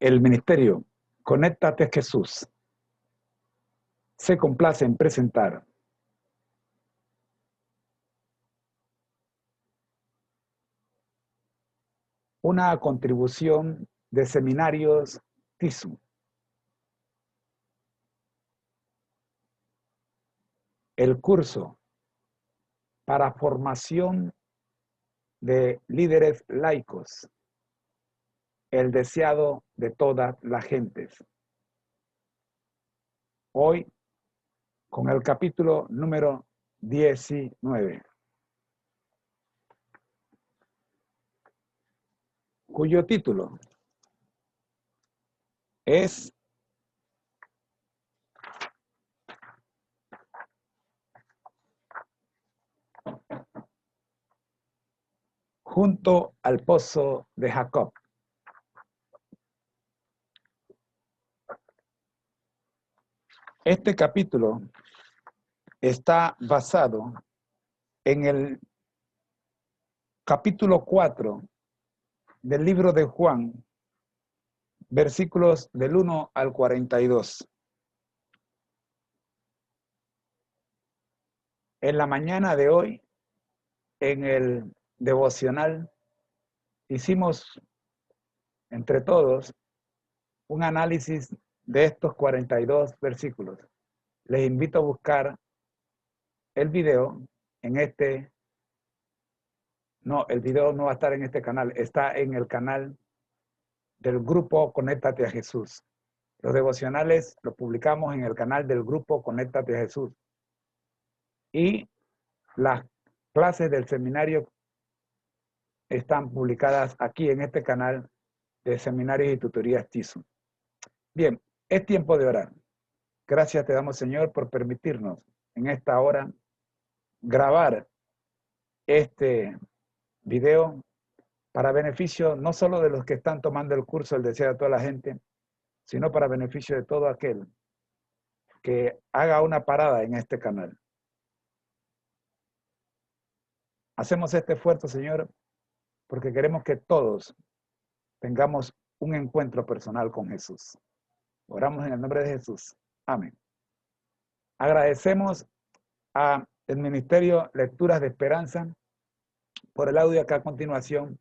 El ministerio Conéctate Jesús se complace en presentar una contribución de Seminarios TISU. El curso para formación de líderes laicos, el deseado de todas las gentes. Hoy con el capítulo número 19, cuyo título es Junto al pozo de Jacob. Este capítulo está basado en el capítulo 4 del libro de Juan, versículos del 1 al 42. En la mañana de hoy, en el devocional, hicimos entre todos un análisis de estos 42 versículos. Les invito a buscar el video en este. No, el video no va a estar en este canal, está en el canal del grupo Conéctate a Jesús. Los devocionales los publicamos en el canal del grupo Conéctate a Jesús. Y las clases del seminario están publicadas aquí en este canal de Seminarios y Tutorías TISU. Bien, es tiempo de orar. Gracias te damos, Señor, por permitirnos en esta hora grabar este video para beneficio no solo de los que están tomando el curso El Deseo de toda la gente, sino para beneficio de todo aquel que haga una parada en este canal. Hacemos este esfuerzo, Señor, porque queremos que todos tengamos un encuentro personal con Jesús. Oramos en el nombre de Jesús. Amén. Agradecemos al Ministerio Lecturas de Esperanza por el audio que a continuación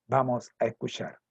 vamos a escuchar.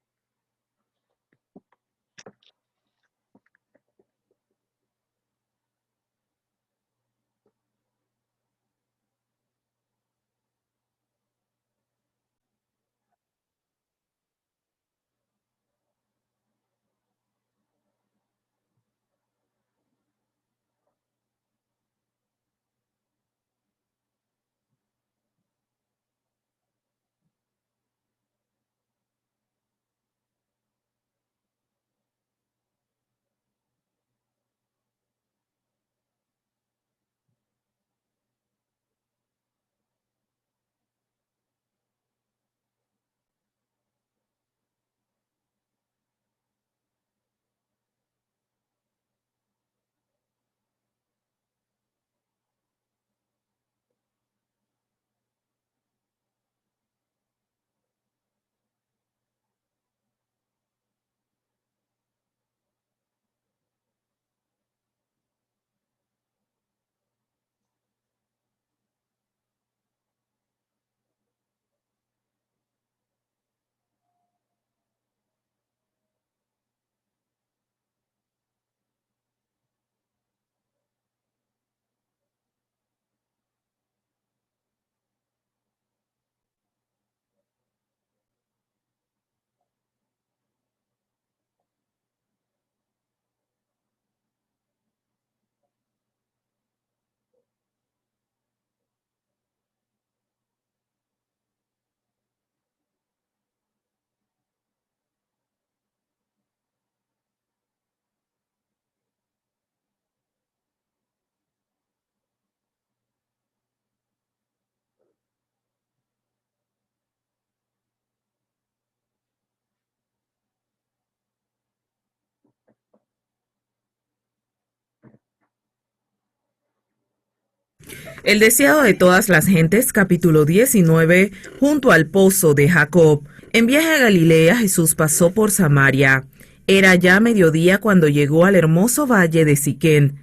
El deseado de todas las gentes, capítulo 19, junto al pozo de Jacob. En viaje a Galilea, Jesús pasó por Samaria. Era ya mediodía cuando llegó al hermoso valle de Siquén.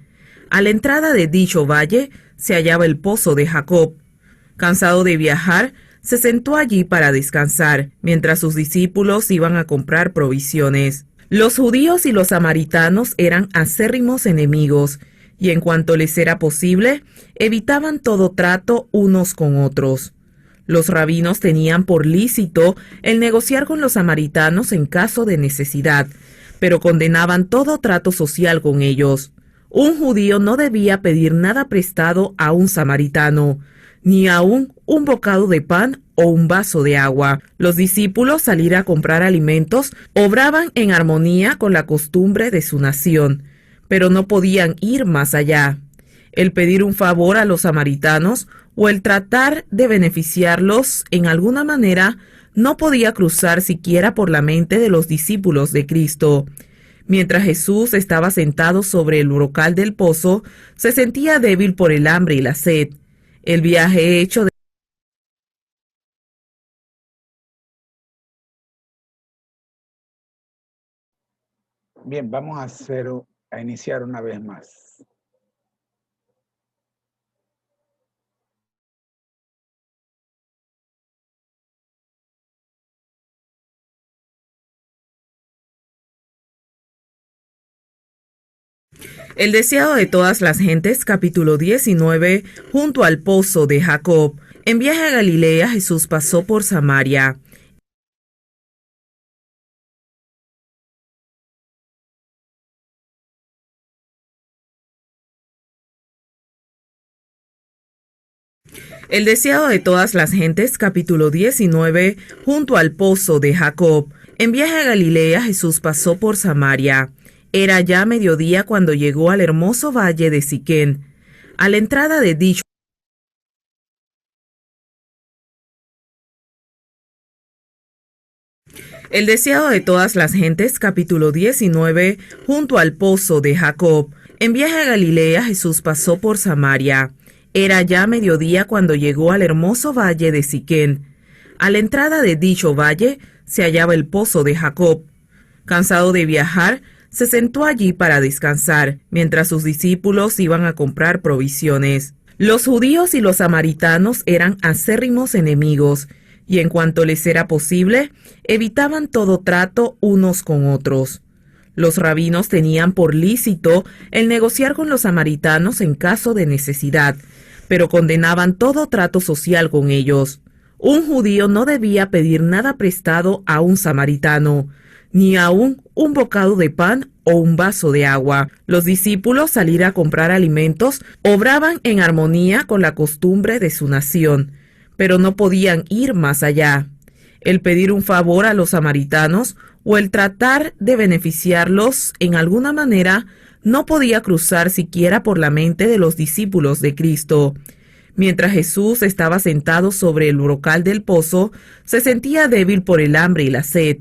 A la entrada de dicho valle se hallaba el pozo de Jacob. Cansado de viajar, se sentó allí para descansar, mientras sus discípulos iban a comprar provisiones. Los judíos y los samaritanos eran acérrimos enemigos, y en cuanto les era posible, evitaban todo trato unos con otros. Los rabinos tenían por lícito el negociar con los samaritanos en caso de necesidad, pero condenaban todo trato social con ellos. Un judío no debía pedir nada prestado a un samaritano, ni aun un bocado de pan o un vaso de agua. Los discípulos, salir a comprar alimentos, obraban en armonía con la costumbre de su nación, pero no podían ir más allá. El pedir un favor a los samaritanos o el tratar de beneficiarlos en alguna manera no podía cruzar siquiera por la mente de los discípulos de Cristo. Mientras Jesús estaba sentado sobre el brocal del pozo, se sentía débil por el hambre y la sed. El viaje hecho de Bien, vamos a iniciar una vez más. El deseado de todas las gentes, capítulo 19, junto al pozo de Jacob. En viaje a Galilea, Jesús pasó por Samaria. El deseado de todas las gentes, capítulo 19, junto al pozo de Jacob. En viaje a Galilea, Jesús pasó por Samaria. Era ya mediodía cuando llegó al hermoso valle de Siquén. A la entrada de dicho El deseado de todas las gentes, capítulo 19, junto al pozo de Jacob. En viaje a Galilea, Jesús pasó por Samaria. Era ya mediodía cuando llegó al hermoso valle de Siquén. A la entrada de dicho valle se hallaba el pozo de Jacob. Cansado de viajar, se sentó allí para descansar, mientras sus discípulos iban a comprar provisiones. Los judíos y los samaritanos eran acérrimos enemigos, y en cuanto les era posible, evitaban todo trato unos con otros. Los rabinos tenían por lícito el negociar con los samaritanos en caso de necesidad, pero condenaban todo trato social con ellos. Un judío no debía pedir nada prestado a un samaritano, ni aun un bocado de pan o un vaso de agua. Los discípulos, salir a comprar alimentos, obraban en armonía con la costumbre de su nación, pero no podían ir más allá. El pedir un favor a los samaritanos o el tratar de beneficiarlos en alguna manera no podía cruzar siquiera por la mente de los discípulos de Cristo. Mientras Jesús estaba sentado sobre el brocal del pozo, se sentía débil por el hambre y la sed.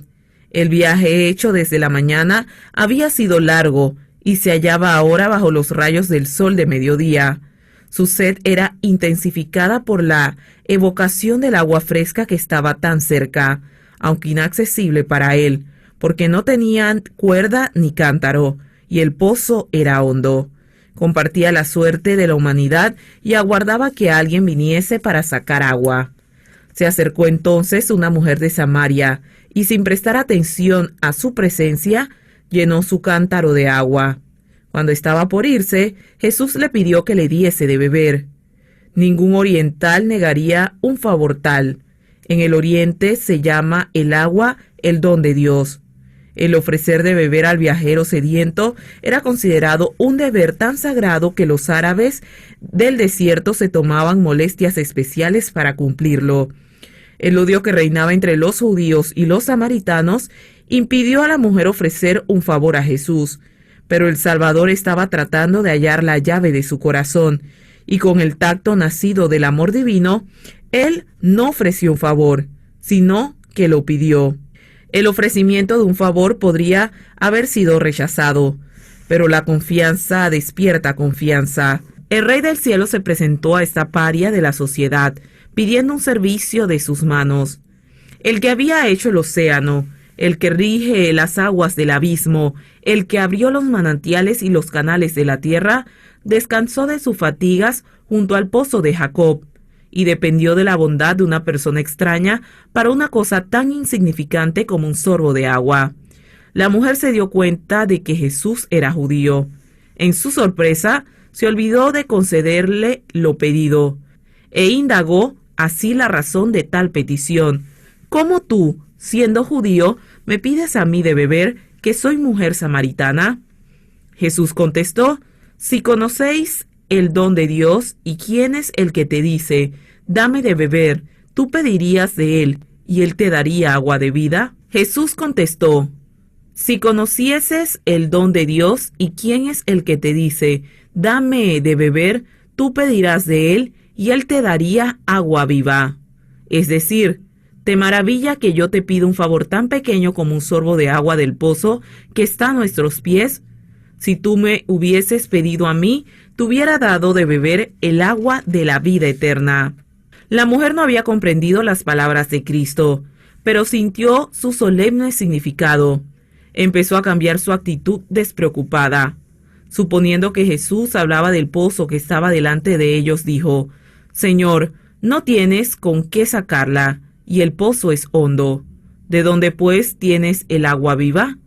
El viaje hecho desde la mañana había sido largo y se hallaba ahora bajo los rayos del sol de mediodía. Su sed era intensificada por la evocación del agua fresca que estaba tan cerca, aunque inaccesible para él, porque no tenían cuerda ni cántaro, y el pozo era hondo. Compartía la suerte de la humanidad y aguardaba que alguien viniese para sacar agua. Se acercó entonces una mujer de Samaria, y sin prestar atención a su presencia, llenó su cántaro de agua. Cuando estaba por irse, Jesús le pidió que le diese de beber. Ningún oriental negaría un favor tal. En el oriente se llama el agua el don de Dios. El ofrecer de beber al viajero sediento era considerado un deber tan sagrado que los árabes del desierto se tomaban molestias especiales para cumplirlo. El odio que reinaba entre los judíos y los samaritanos impidió a la mujer ofrecer un favor a Jesús, pero el Salvador estaba tratando de hallar la llave de su corazón, y con el tacto nacido del amor divino, él no ofreció un favor, sino que lo pidió. El ofrecimiento de un favor podría haber sido rechazado, pero la confianza despierta confianza. El Rey del Cielo se presentó a esta paria de la sociedad, pidiendo un servicio de sus manos. El que había hecho el océano, el que rige las aguas del abismo, el que abrió los manantiales y los canales de la tierra, descansó de sus fatigas junto al pozo de Jacob, y dependió de la bondad de una persona extraña para una cosa tan insignificante como un sorbo de agua. La mujer se dio cuenta de que Jesús era judío. En su sorpresa, se olvidó de concederle lo pedido, e indagó así la razón de tal petición. ¿Cómo tú, siendo judío, me pides a mí de beber, que soy mujer samaritana? Jesús contestó, si conocéis el don de Dios y quién es el que te dice, dame de beber, tú pedirías de él, y él te daría agua de vida. Jesús contestó, si conocieses el don de Dios y quién es el que te dice, dame de beber, tú pedirás de él, y él te daría agua viva. Es decir, ¿te maravilla que yo te pida un favor tan pequeño como un sorbo de agua del pozo que está a nuestros pies? Si tú me hubieses pedido a mí, te hubiera dado de beber el agua de la vida eterna. La mujer no había comprendido las palabras de Cristo, pero sintió su solemne significado. Empezó a cambiar su actitud despreocupada. Suponiendo que Jesús hablaba del pozo que estaba delante de ellos, dijo, Señor, no tienes con qué sacarla, y el pozo es hondo. ¿De dónde, pues, tienes el agua viva?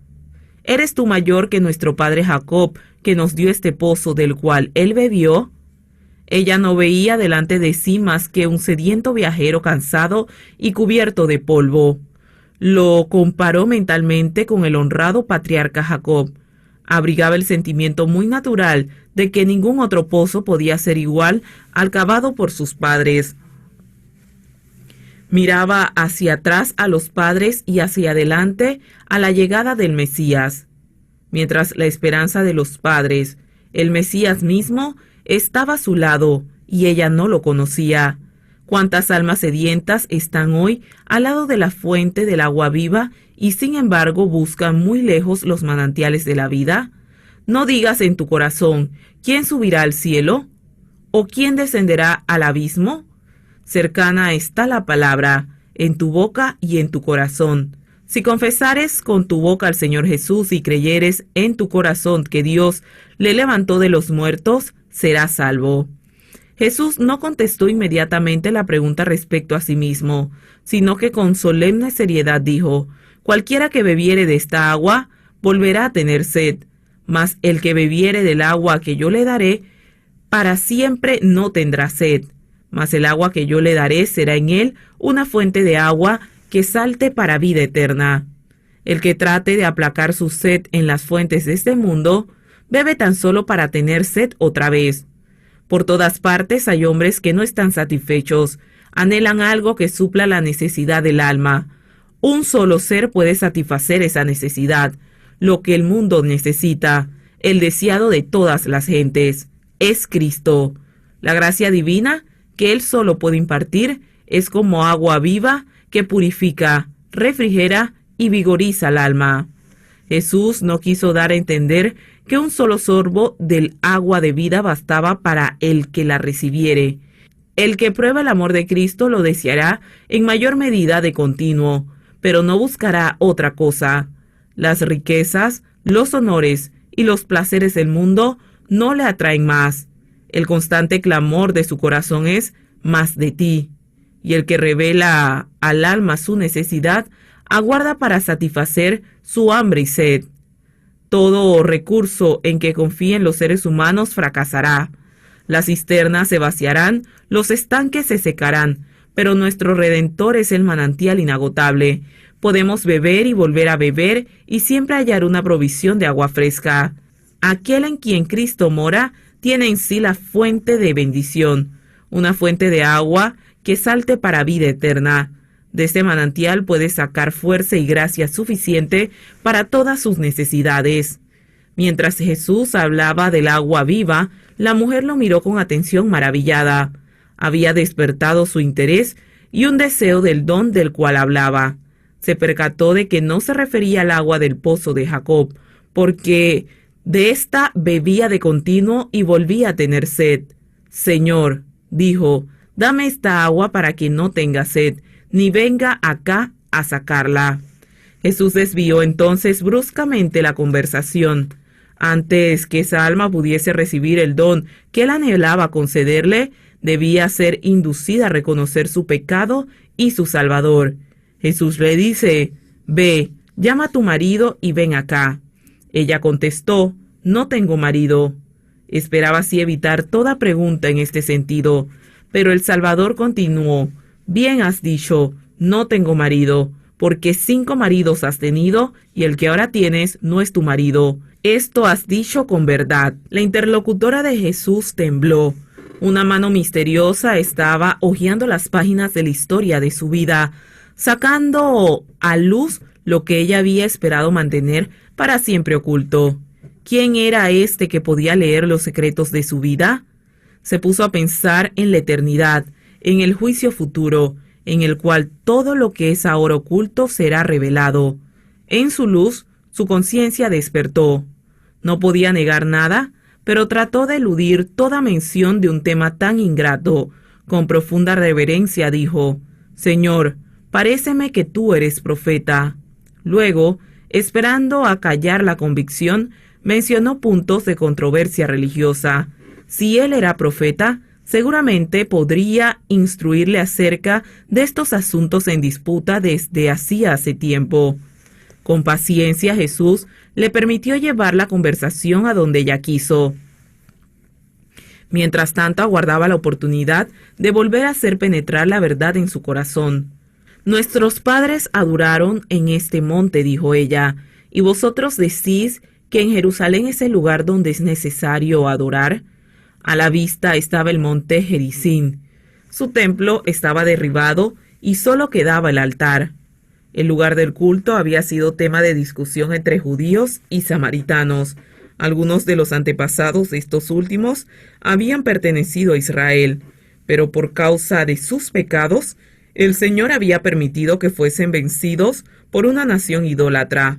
¿Eres tú mayor que nuestro padre Jacob, que nos dio este pozo del cual él bebió? Ella no veía delante de sí más que un sediento viajero cansado y cubierto de polvo. Lo comparó mentalmente con el honrado patriarca Jacob. Abrigaba el sentimiento muy natural de que ningún otro pozo podía ser igual al cavado por sus padres. Miraba hacia atrás a los padres y hacia adelante a la llegada del Mesías. Mientras la esperanza de los padres, el Mesías mismo, estaba a su lado y ella no lo conocía. ¿Cuántas almas sedientas están hoy al lado de la fuente del agua viva y sin embargo buscan muy lejos los manantiales de la vida? No digas en tu corazón, ¿quién subirá al cielo? ¿O quién descenderá al abismo? Cercana está la palabra, en tu boca y en tu corazón. Si confesares con tu boca al Señor Jesús y creyeres en tu corazón que Dios le levantó de los muertos, serás salvo. Jesús no contestó inmediatamente la pregunta respecto a sí mismo, sino que con solemne seriedad dijo, cualquiera que bebiere de esta agua, volverá a tener sed, mas el que bebiere del agua que yo le daré, para siempre no tendrá sed, mas el agua que yo le daré será en él una fuente de agua que salte para vida eterna. El que trate de aplacar su sed en las fuentes de este mundo, bebe tan solo para tener sed otra vez. Por todas partes hay hombres que no están satisfechos, anhelan algo que supla la necesidad del alma. Un solo ser puede satisfacer esa necesidad, lo que el mundo necesita, el deseado de todas las gentes, es Cristo. La gracia divina que Él solo puede impartir es como agua viva que purifica, refrigera y vigoriza el alma. Jesús no quiso dar a entender que un solo sorbo del agua de vida bastaba para el que la recibiere. El que prueba el amor de Cristo lo deseará en mayor medida de continuo, pero no buscará otra cosa. Las riquezas, los honores y los placeres del mundo no le atraen más. El constante clamor de su corazón es más de ti. Y el que revela al alma su necesidad, aguarda para satisfacer su hambre y sed. Todo recurso en que confíen los seres humanos fracasará. Las cisternas se vaciarán, los estanques se secarán, pero nuestro Redentor es el manantial inagotable. Podemos beber y volver a beber y siempre hallar una provisión de agua fresca. Aquel en quien Cristo mora tiene en sí la fuente de bendición, una fuente de agua que salte para vida eterna. De este manantial puede sacar fuerza y gracia suficiente para todas sus necesidades. Mientras Jesús hablaba del agua viva, la mujer lo miró con atención maravillada. Había despertado su interés y un deseo del don del cual hablaba. Se percató de que no se refería al agua del pozo de Jacob, porque de ésta bebía de continuo y volvía a tener sed. Señor, dijo, dame esta agua para que no tenga sed, ni venga acá a sacarla. Jesús desvió entonces bruscamente la conversación. Antes que esa alma pudiese recibir el don que él anhelaba concederle, debía ser inducida a reconocer su pecado y su Salvador. Jesús le dice: «Ve, llama a tu marido y ven acá». Ella contestó: «No tengo marido». Esperaba así evitar toda pregunta en este sentido, pero el Salvador continuó: «Bien has dicho, no tengo marido, porque 5 maridos has tenido y el que ahora tienes no es tu marido. Esto has dicho con verdad». La interlocutora de Jesús tembló. Una mano misteriosa estaba hojeando las páginas de la historia de su vida, sacando a luz lo que ella había esperado mantener para siempre oculto. ¿Quién era este que podía leer los secretos de su vida? Se puso a pensar en la eternidad, en el juicio futuro, en el cual todo lo que es ahora oculto será revelado. En su luz, su conciencia despertó. No podía negar nada, pero trató de eludir toda mención de un tema tan ingrato. Con profunda reverencia dijo: «Señor, paréceme que tú eres profeta». Luego, esperando acallar la convicción, mencionó puntos de controversia religiosa. Si él era profeta, seguramente podría instruirle acerca de estos asuntos en disputa desde hacía hace tiempo. Con paciencia, Jesús le permitió llevar la conversación a donde ella quiso. Mientras tanto, aguardaba la oportunidad de volver a hacer penetrar la verdad en su corazón. «Nuestros padres adoraron en este monte», dijo ella, «y vosotros decís que en Jerusalén es el lugar donde es necesario adorar». A la vista estaba el monte Gerizim. Su templo estaba derribado y solo quedaba el altar. El lugar del culto había sido tema de discusión entre judíos y samaritanos. Algunos de los antepasados de estos últimos habían pertenecido a Israel, pero por causa de sus pecados, el Señor había permitido que fuesen vencidos por una nación idólatra.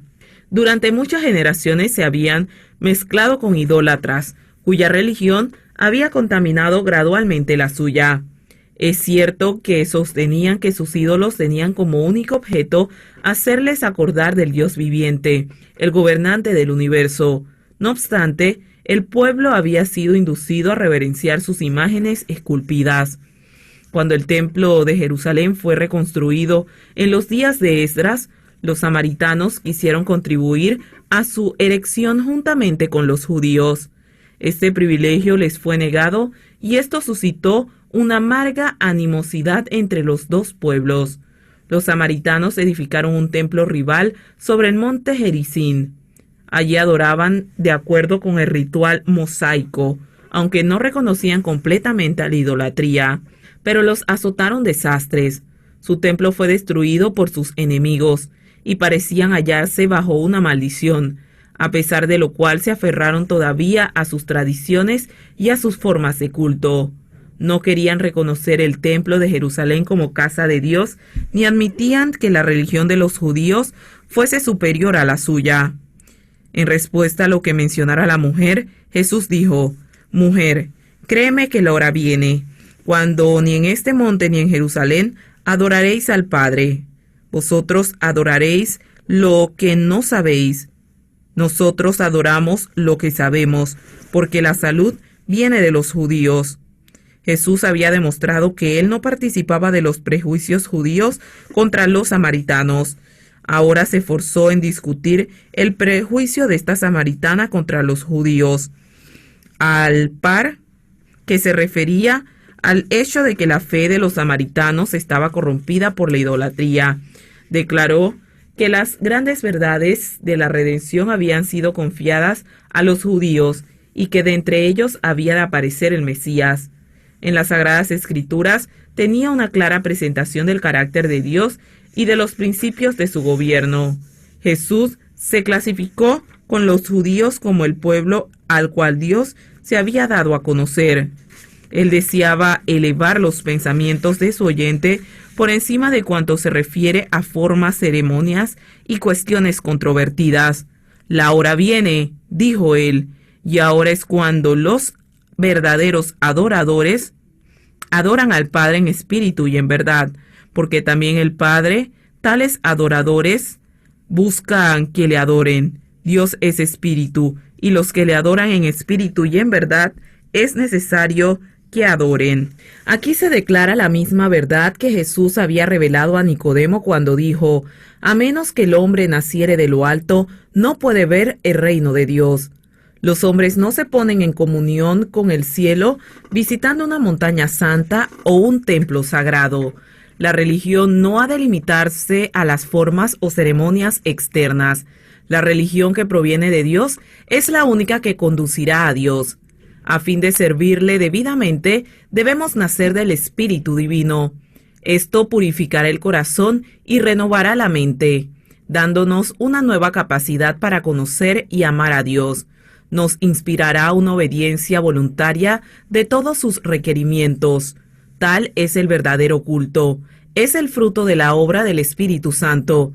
Durante muchas generaciones se habían mezclado con idólatras, cuya religión había contaminado gradualmente la suya. Es cierto que sostenían que sus ídolos tenían como único objeto hacerles acordar del Dios viviente, el gobernante del universo. No obstante, el pueblo había sido inducido a reverenciar sus imágenes esculpidas. Cuando el templo de Jerusalén fue reconstruido en los días de Esdras, los samaritanos quisieron contribuir a su erección juntamente con los judíos. Este privilegio les fue negado y esto suscitó una amarga animosidad entre los dos pueblos. Los samaritanos edificaron un templo rival sobre el monte Gerizim. Allí adoraban de acuerdo con el ritual mosaico, aunque no reconocían completamente a la idolatría, pero los azotaron desastres. Su templo fue destruido por sus enemigos y parecían hallarse bajo una maldición, a pesar de lo cual se aferraron todavía a sus tradiciones y a sus formas de culto. No querían reconocer el templo de Jerusalén como casa de Dios, ni admitían que la religión de los judíos fuese superior a la suya. En respuesta a lo que mencionara la mujer, Jesús dijo: «Mujer, créeme que la hora viene, cuando ni en este monte ni en Jerusalén adoraréis al Padre. Vosotros adoraréis lo que no sabéis. Nosotros adoramos lo que sabemos, porque la salud viene de los judíos». Jesús había demostrado que él no participaba de los prejuicios judíos contra los samaritanos. Ahora se esforzó en discutir el prejuicio de esta samaritana contra los judíos, al par que se refería al hecho de que la fe de los samaritanos estaba corrompida por la idolatría. Declaró que las grandes verdades de la redención habían sido confiadas a los judíos y que de entre ellos había de aparecer el Mesías. En las Sagradas Escrituras tenía una clara presentación del carácter de Dios y de los principios de su gobierno. Jesús se clasificó con los judíos como el pueblo al cual Dios se había dado a conocer. Él deseaba elevar los pensamientos de su oyente por encima de cuanto se refiere a formas, ceremonias y cuestiones controvertidas. «La hora viene», dijo él, «y ahora es cuando los verdaderos adoradores adoran al Padre en espíritu y en verdad, porque también el Padre tales adoradores buscan que le adoren. Dios es espíritu, y los que le adoran en espíritu y en verdad es necesario que adoren. Aquí se declara la misma verdad que Jesús había revelado a Nicodemo cuando dijo: a menos que el hombre naciere de lo alto, no puede ver el reino de Dios. Los hombres no se ponen en comunión con el cielo visitando una montaña santa o un templo sagrado. La religión no ha de limitarse a las formas o ceremonias externas. La religión que proviene de Dios es la única que conducirá a Dios. A fin de servirle debidamente, debemos nacer del Espíritu Divino. Esto purificará el corazón y renovará la mente, dándonos una nueva capacidad para conocer y amar a Dios. Nos inspirará una obediencia voluntaria de todos sus requerimientos. Tal es el verdadero culto. Es el fruto de la obra del Espíritu Santo.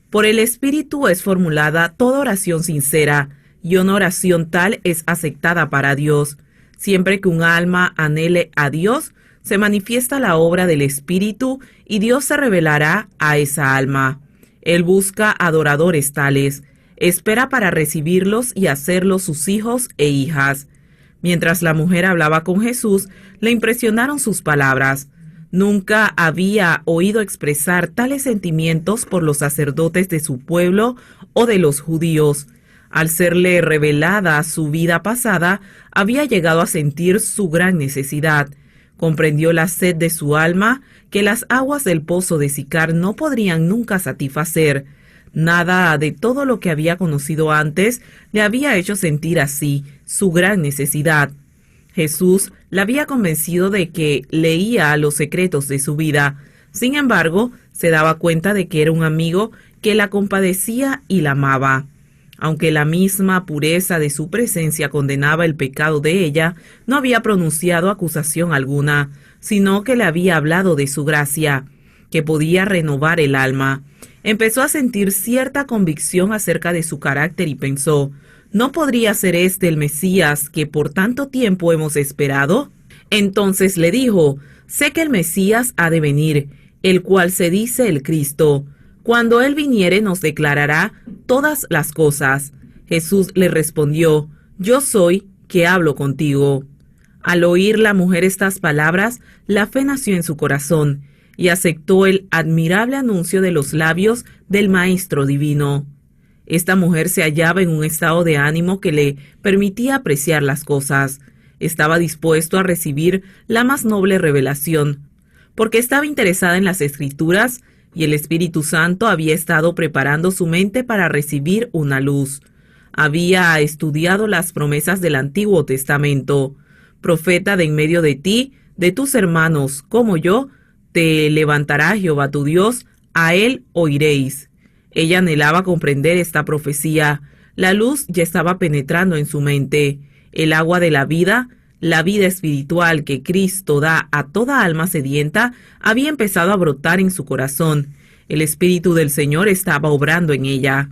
Por el Espíritu es formulada toda oración sincera, y una oración tal es aceptada para Dios. Siempre que un alma anhele a Dios, se manifiesta la obra del Espíritu y Dios se revelará a esa alma. Él busca adoradores tales, espera para recibirlos y hacerlos sus hijos e hijas. Mientras la mujer hablaba con Jesús, le impresionaron sus palabras. Nunca había oído expresar tales sentimientos por los sacerdotes de su pueblo o de los judíos. Al serle revelada su vida pasada, había llegado a sentir su gran necesidad. Comprendió la sed de su alma, que las aguas del pozo de Sicar no podrían nunca satisfacer. Nada de todo lo que había conocido antes le había hecho sentir así su gran necesidad. Jesús la había convencido de que leía los secretos de su vida. Sin embargo, se daba cuenta de que era un amigo que la compadecía y la amaba. Aunque la misma pureza de su presencia condenaba el pecado de ella, no había pronunciado acusación alguna, sino que le había hablado de su gracia, que podía renovar el alma. Empezó a sentir cierta convicción acerca de su carácter y pensó: ¿no podría ser este el Mesías que por tanto tiempo hemos esperado? Entonces le dijo: sé que el Mesías ha de venir, el cual se dice el Cristo. Cuando él viniere nos declarará todas las cosas. Jesús le respondió: yo soy que hablo contigo. Al oír la mujer estas palabras, la fe nació en su corazón y aceptó el admirable anuncio de los labios del Maestro Divino. Esta mujer se hallaba en un estado de ánimo que le permitía apreciar las cosas. Estaba dispuesto a recibir la más noble revelación, porque estaba interesada en las Escrituras y el Espíritu Santo había estado preparando su mente para recibir una luz. Había estudiado las promesas del Antiguo Testamento. Profeta de en medio de ti, de tus hermanos, como yo, te levantará Jehová tu Dios, a él oiréis. Ella anhelaba comprender esta profecía. La luz ya estaba penetrando en su mente. El agua de la vida espiritual que Cristo da a toda alma sedienta, había empezado a brotar en su corazón. El Espíritu del Señor estaba obrando en ella.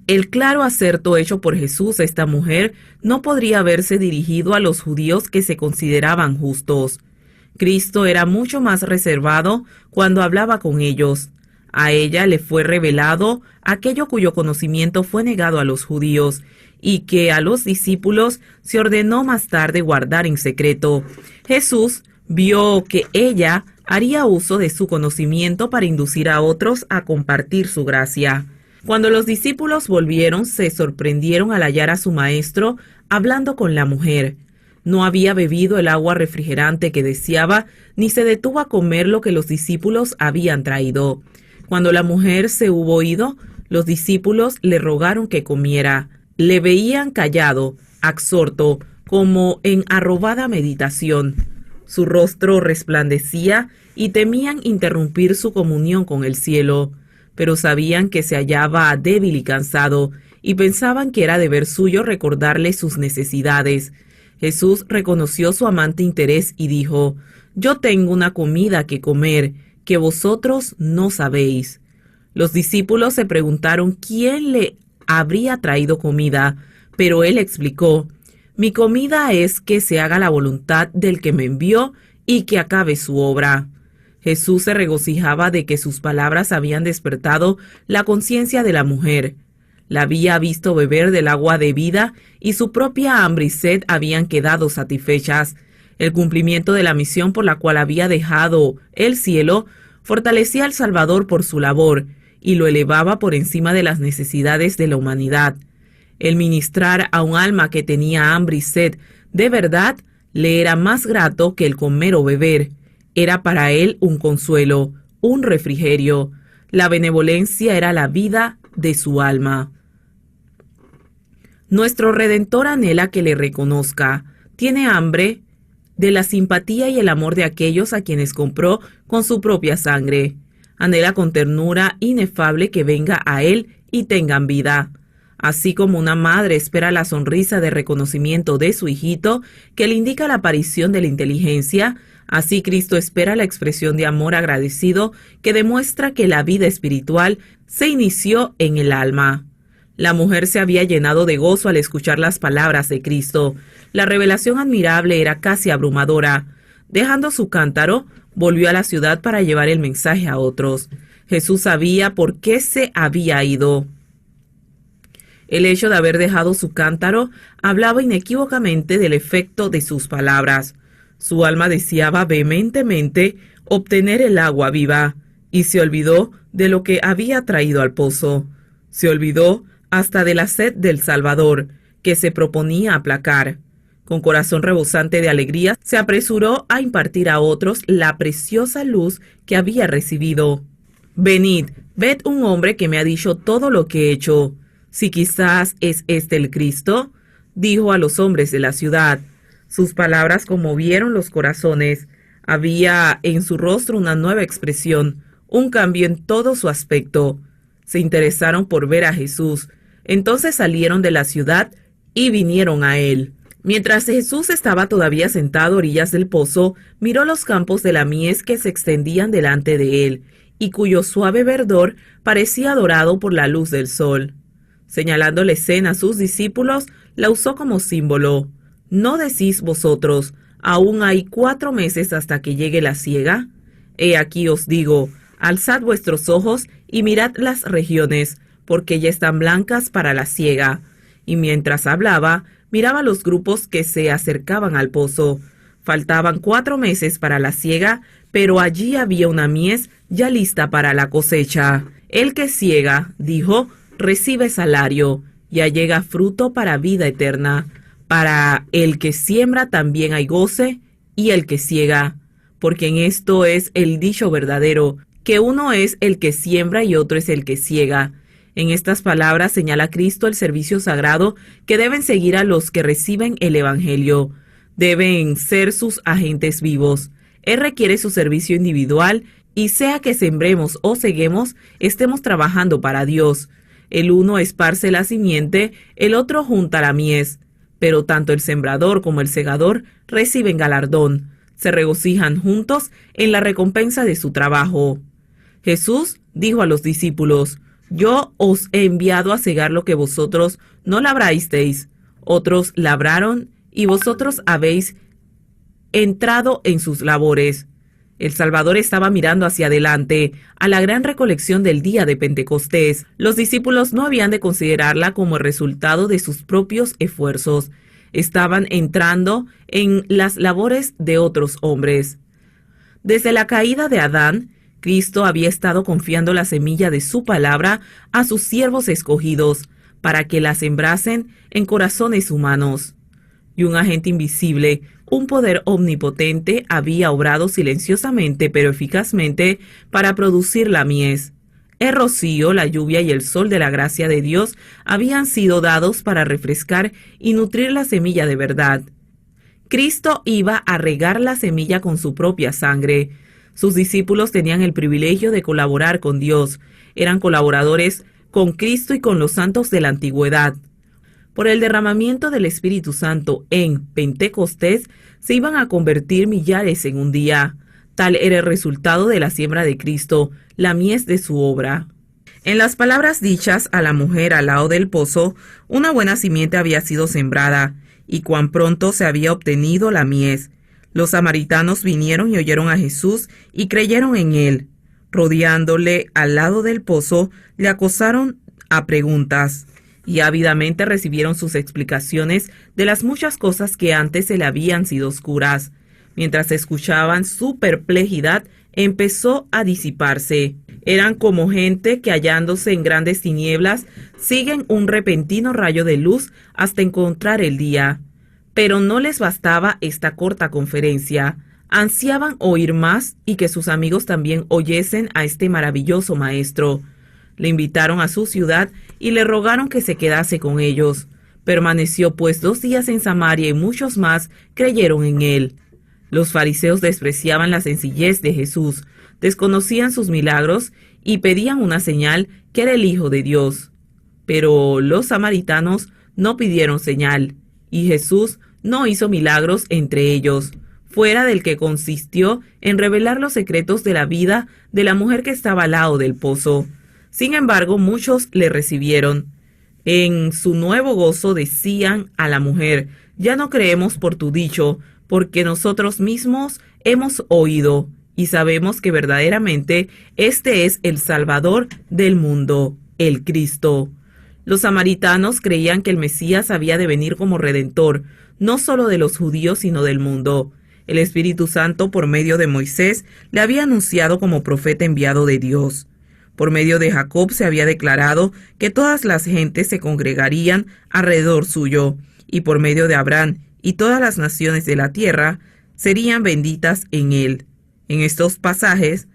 El claro acerto hecho por Jesús a esta mujer no podría haberse dirigido a los judíos que se consideraban justos. Cristo era mucho más reservado cuando hablaba con ellos. A ella le fue revelado aquello cuyo conocimiento fue negado a los judíos y que a los discípulos se ordenó más tarde guardar en secreto. Jesús vio que ella haría uso de su conocimiento para inducir a otros a compartir su gracia. Cuando los discípulos volvieron, se sorprendieron al hallar a su maestro hablando con la mujer. No había bebido el agua refrigerante que deseaba, ni se detuvo a comer lo que los discípulos habían traído. Cuando la mujer se hubo ido, los discípulos le rogaron que comiera. Le veían callado, absorto, como en arrobada meditación. Su rostro resplandecía y temían interrumpir su comunión con el cielo, pero sabían que se hallaba débil y cansado, y pensaban que era deber suyo recordarle sus necesidades. Jesús reconoció su amante interés y dijo: yo tengo una comida que comer, que vosotros no sabéis. Los discípulos se preguntaron quién le habría traído comida, pero él explicó: mi comida es que se haga la voluntad del que me envió y que acabe su obra. Jesús se regocijaba de que sus palabras habían despertado la conciencia de la mujer. La había visto beber del agua de vida y su propia hambre y sed habían quedado satisfechas. El cumplimiento de la misión por la cual había dejado el cielo fortalecía al Salvador por su labor y lo elevaba por encima de las necesidades de la humanidad. El ministrar a un alma que tenía hambre y sed de verdad le era más grato que el comer o beber. Era para él un consuelo, un refrigerio. La benevolencia era la vida de su alma. Nuestro Redentor anhela que le reconozca. Tiene hambre de la simpatía y el amor de aquellos a quienes compró con su propia sangre. Anhela con ternura inefable que venga a él y tengan vida. Así como una madre espera la sonrisa de reconocimiento de su hijito, que le indica la aparición de la inteligencia, así Cristo espera la expresión de amor agradecido que demuestra que la vida espiritual se inició en el alma. La mujer se había llenado de gozo al escuchar las palabras de Cristo. La revelación admirable era casi abrumadora. Dejando su cántaro, volvió a la ciudad para llevar el mensaje a otros. Jesús sabía por qué se había ido. El hecho de haber dejado su cántaro hablaba inequívocamente del efecto de sus palabras. Su alma deseaba vehementemente obtener el agua viva y se olvidó de lo que había traído al pozo. Se olvidó hasta de la sed del Salvador, que se proponía aplacar. Con corazón rebosante de alegría, se apresuró a impartir a otros la preciosa luz que había recibido. «Venid, ved un hombre que me ha dicho todo lo que he hecho. Si quizás es este el Cristo», dijo a los hombres de la ciudad. Sus palabras conmovieron los corazones. Había en su rostro una nueva expresión, un cambio en todo su aspecto. Se interesaron por ver a Jesús. Entonces salieron de la ciudad y vinieron a él. Mientras Jesús estaba todavía sentado a orillas del pozo, miró los campos de la mies que se extendían delante de él, y cuyo suave verdor parecía dorado por la luz del sol. Señalando la escena a sus discípulos, la usó como símbolo. ¿No decís vosotros, aún hay 4 meses hasta que llegue la siega? He aquí os digo, alzad vuestros ojos y mirad las regiones, porque ya están blancas para la siega. Y mientras hablaba, miraba los grupos que se acercaban al pozo. Faltaban 4 meses para la siega, pero allí había una mies ya lista para la cosecha. El que siega, dijo, recibe salario, ya llega fruto para vida eterna. Para el que siembra también hay goce, y el que siega, porque en esto es el dicho verdadero, que uno es el que siembra y otro es el que siega. En estas palabras señala Cristo el servicio sagrado que deben seguir a los que reciben el Evangelio. Deben ser sus agentes vivos. Él requiere su servicio individual y sea que sembremos o seguemos, estemos trabajando para Dios. El uno esparce la simiente, el otro junta la mies. Pero tanto el sembrador como el segador reciben galardón. Se regocijan juntos en la recompensa de su trabajo. Jesús dijo a los discípulos, «Yo os he enviado a segar lo que vosotros no labrasteis. Otros labraron y vosotros habéis entrado en sus labores». El Salvador estaba mirando hacia adelante, a la gran recolección del día de Pentecostés. Los discípulos no habían de considerarla como el resultado de sus propios esfuerzos. Estaban entrando en las labores de otros hombres. Desde la caída de Adán, Cristo había estado confiando la semilla de su palabra a sus siervos escogidos, para que la sembrasen en corazones humanos. Y un agente invisible, un poder omnipotente, había obrado silenciosamente pero eficazmente para producir la mies. El rocío, la lluvia y el sol de la gracia de Dios habían sido dados para refrescar y nutrir la semilla de verdad. Cristo iba a regar la semilla con su propia sangre. Sus discípulos tenían el privilegio de colaborar con Dios. Eran colaboradores con Cristo y con los santos de la antigüedad. Por el derramamiento del Espíritu Santo en Pentecostés, se iban a convertir millares en un día. Tal era el resultado de la siembra de Cristo, la mies de su obra. En las palabras dichas a la mujer al lado del pozo, una buena simiente había sido sembrada, y cuán pronto se había obtenido la mies. Los samaritanos vinieron y oyeron a Jesús y creyeron en él. Rodeándole al lado del pozo, le acosaron a preguntas y ávidamente recibieron sus explicaciones de las muchas cosas que antes se le habían sido oscuras. Mientras escuchaban, su perplejidad empezó a disiparse. Eran como gente que, hallándose en grandes tinieblas, siguen un repentino rayo de luz hasta encontrar el día. Pero no les bastaba esta corta conferencia. Ansiaban oír más y que sus amigos también oyesen a este maravilloso maestro. Le invitaron a su ciudad y le rogaron que se quedase con ellos. Permaneció pues 2 días en Samaria y muchos más creyeron en él. Los fariseos despreciaban la sencillez de Jesús, desconocían sus milagros y pedían una señal que era el Hijo de Dios. Pero los samaritanos no pidieron señal, y Jesús no hizo milagros entre ellos, fuera del que consistió en revelar los secretos de la vida de la mujer que estaba al lado del pozo. Sin embargo, muchos le recibieron. En su nuevo gozo decían a la mujer: «Ya no creemos por tu dicho, porque nosotros mismos hemos oído y sabemos que verdaderamente este es el Salvador del mundo, el Cristo». Los samaritanos creían que el Mesías había de venir como Redentor, no solo de los judíos, sino del mundo. El Espíritu Santo, por medio de Moisés, le había anunciado como profeta enviado de Dios. Por medio de Jacob se había declarado que todas las gentes se congregarían alrededor suyo, y por medio de Abraham y todas las naciones de la tierra serían benditas en él. En estos pasajes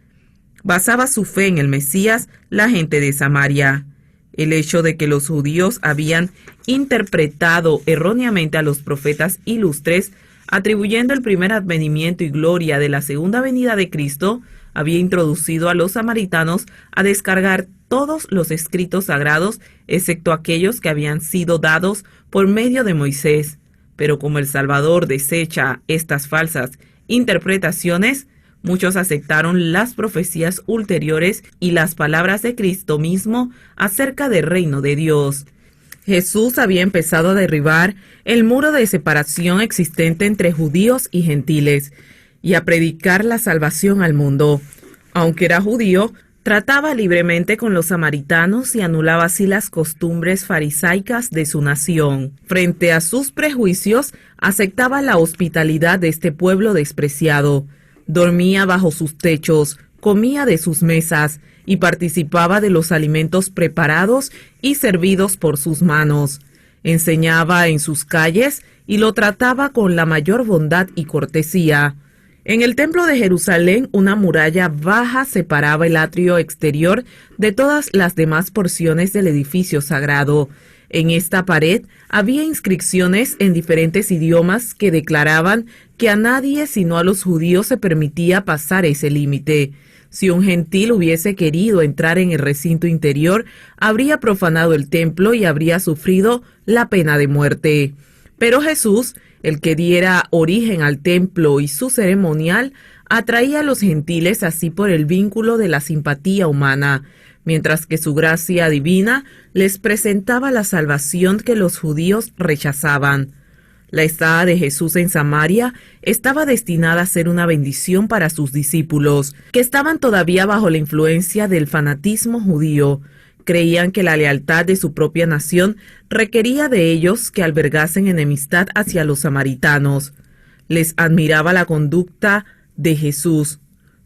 basaba su fe en el Mesías la gente de Samaria. El hecho de que los judíos habían interpretado erróneamente a los profetas ilustres, atribuyendo el primer advenimiento y gloria de la segunda venida de Cristo, había introducido a los samaritanos a descargar todos los escritos sagrados, excepto aquellos que habían sido dados por medio de Moisés. Pero como el Salvador desecha estas falsas interpretaciones, muchos aceptaron las profecías ulteriores y las palabras de Cristo mismo acerca del reino de Dios. Jesús había empezado a derribar el muro de separación existente entre judíos y gentiles y a predicar la salvación al mundo. Aunque era judío, trataba libremente con los samaritanos y anulaba así las costumbres farisaicas de su nación. Frente a sus prejuicios, aceptaba la hospitalidad de este pueblo despreciado. Dormía bajo sus techos, comía de sus mesas y participaba de los alimentos preparados y servidos por sus manos. Enseñaba en sus calles y lo trataba con la mayor bondad y cortesía. En el templo de Jerusalén, una muralla baja separaba el atrio exterior de todas las demás porciones del edificio sagrado. En esta pared había inscripciones en diferentes idiomas que declaraban que a nadie sino a los judíos se permitía pasar ese límite. Si un gentil hubiese querido entrar en el recinto interior, habría profanado el templo y habría sufrido la pena de muerte. Pero Jesús, el que diera origen al templo y su ceremonial, atraía a los gentiles así por el vínculo de la simpatía humana, mientras que su gracia divina les presentaba la salvación que los judíos rechazaban. La estada de Jesús en Samaria estaba destinada a ser una bendición para sus discípulos, que estaban todavía bajo la influencia del fanatismo judío. Creían que la lealtad de su propia nación requería de ellos que albergasen enemistad hacia los samaritanos. Les admiraba la conducta de Jesús.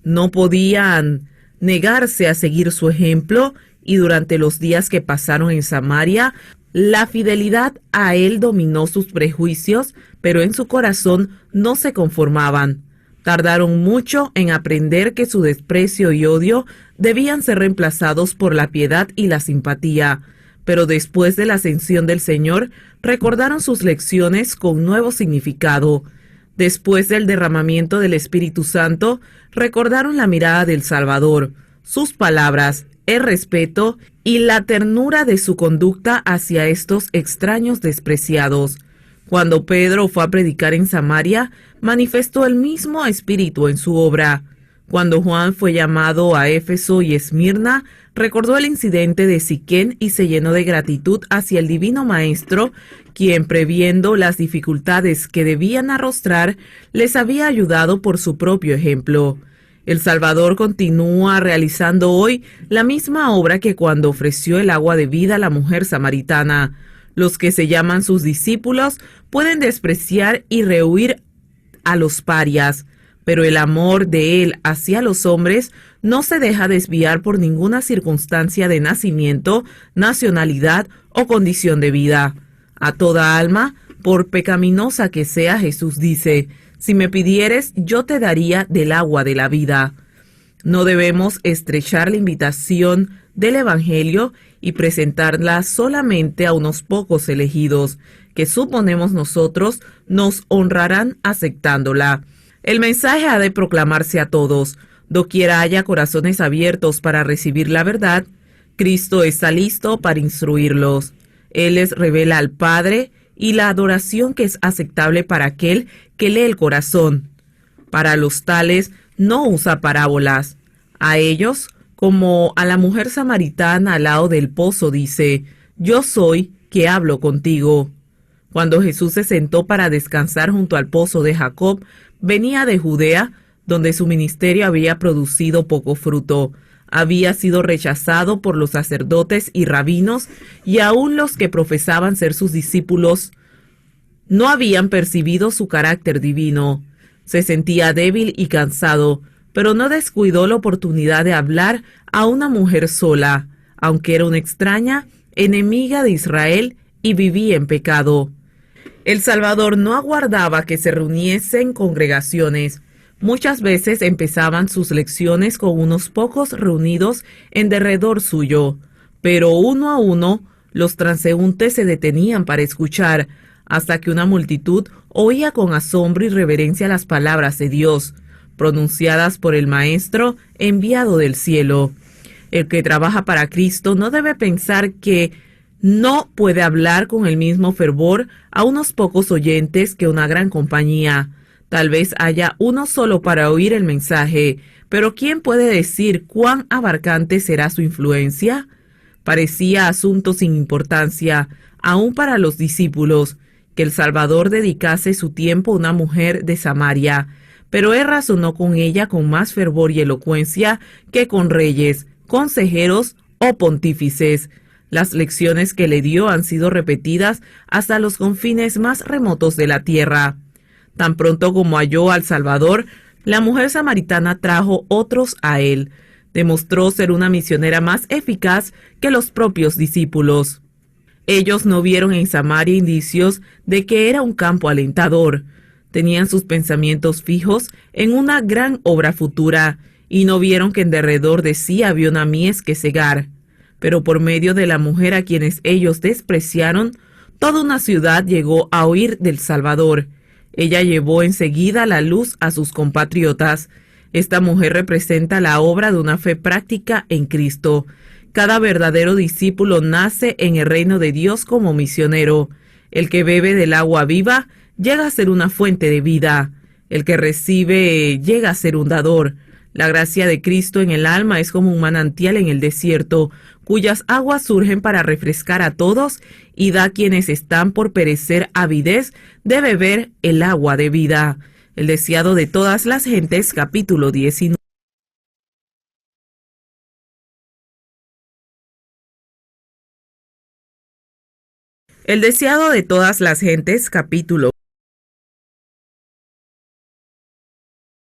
No podían negarse a seguir su ejemplo y durante los días que pasaron en Samaria, la fidelidad a él dominó sus prejuicios, pero en su corazón no se conformaban. Tardaron mucho en aprender que su desprecio y odio debían ser reemplazados por la piedad y la simpatía, pero después de la ascensión del Señor, recordaron sus lecciones con nuevo significado. Después del derramamiento del Espíritu Santo, recordaron la mirada del Salvador, sus palabras, el respeto y la ternura de su conducta hacia estos extraños despreciados. Cuando Pedro fue a predicar en Samaria, manifestó el mismo espíritu en su obra. Cuando Juan fue llamado a Éfeso y Esmirna, recordó el incidente de Siquén y se llenó de gratitud hacia el divino maestro, quien, previendo las dificultades que debían arrostrar, les había ayudado por su propio ejemplo. El Salvador continúa realizando hoy la misma obra que cuando ofreció el agua de vida a la mujer samaritana. Los que se llaman sus discípulos pueden despreciar y rehuir a los parias, pero el amor de él hacia los hombres no se deja desviar por ninguna circunstancia de nacimiento, nacionalidad o condición de vida. A toda alma, por pecaminosa que sea, Jesús dice: si me pidieres, yo te daría del agua de la vida. No debemos estrechar la invitación del Evangelio y presentarla solamente a unos pocos elegidos, que suponemos nosotros nos honrarán aceptándola. El mensaje ha de proclamarse a todos. Doquiera haya corazones abiertos para recibir la verdad, Cristo está listo para instruirlos. Él les revela al Padre y la adoración que es aceptable para aquel que lee el corazón. Para los tales no usa parábolas. A ellos, como a la mujer samaritana al lado del pozo, dice: yo soy que hablo contigo. Cuando Jesús se sentó para descansar junto al pozo de Jacob, venía de Judea, donde su ministerio había producido poco fruto. Había sido rechazado por los sacerdotes y rabinos, y aún los que profesaban ser sus discípulos no habían percibido su carácter divino. Se sentía débil y cansado, pero no descuidó la oportunidad de hablar a una mujer sola, aunque era una extraña, enemiga de Israel y vivía en pecado. El Salvador no aguardaba que se reuniesen congregaciones. Muchas veces empezaban sus lecciones con unos pocos reunidos en derredor suyo, pero uno a uno los transeúntes se detenían para escuchar, hasta que una multitud oía con asombro y reverencia las palabras de Dios, pronunciadas por el Maestro enviado del cielo. El que trabaja para Cristo no debe pensar que no puede hablar con el mismo fervor a unos pocos oyentes que una gran compañía. Tal vez haya uno solo para oír el mensaje, pero ¿quién puede decir cuán abarcante será su influencia? Parecía asunto sin importancia, aún para los discípulos, que el Salvador dedicase su tiempo a una mujer de Samaria, pero él razonó con ella con más fervor y elocuencia que con reyes, consejeros o pontífices. Las lecciones que le dio han sido repetidas hasta los confines más remotos de la tierra. Tan pronto como halló al Salvador, la mujer samaritana trajo otros a él. Demostró ser una misionera más eficaz que los propios discípulos. Ellos no vieron en Samaria indicios de que era un campo alentador. Tenían sus pensamientos fijos en una gran obra futura y no vieron que en derredor de sí había una mies que cegar. Pero por medio de la mujer a quienes ellos despreciaron, toda una ciudad llegó a oír del Salvador. Ella llevó enseguida la luz a sus compatriotas. Esta mujer representa la obra de una fe práctica en Cristo. Cada verdadero discípulo nace en el reino de Dios como misionero. El que bebe del agua viva llega a ser una fuente de vida. El que recibe llega a ser un dador. La gracia de Cristo en el alma es como un manantial en el desierto, cuyas aguas surgen para refrescar a todos y da a quienes están por perecer avidez de beber el agua de vida. El deseado de todas las gentes, capítulo 19. El deseado de todas las gentes, capítulo